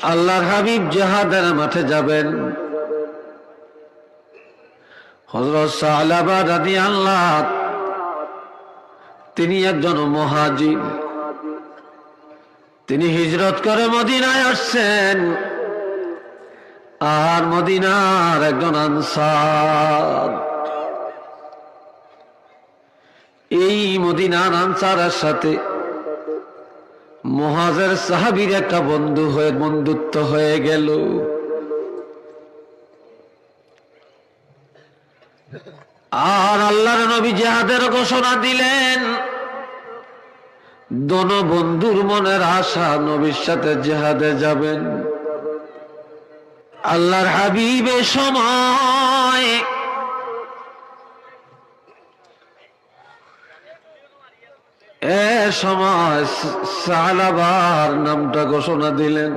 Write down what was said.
আল্লাহর হাবিব জিহাদের মাঠে যাবেন। হযরত সালাবা রাদিয়াল্লাহু, তিনি একজন মুহাজির, তিনি হিজরত করে মদিনায় আসছেন। আর মদিনার একজন আনসার, এই মদিনার আনসারের সাথে মুহাজির সাহাবীর একটা বন্ধুত্ব হয়ে গেল। আর আল্লাহর নবী জিহাদের ঘোষণা দিলেন। দোনো বন্ধুর মনের আশা নবীর সাথে জিহাদে যাবেন। আল্লাহর হাবিবের সময় সালাবার নামটা ঘোষণা দিলেন।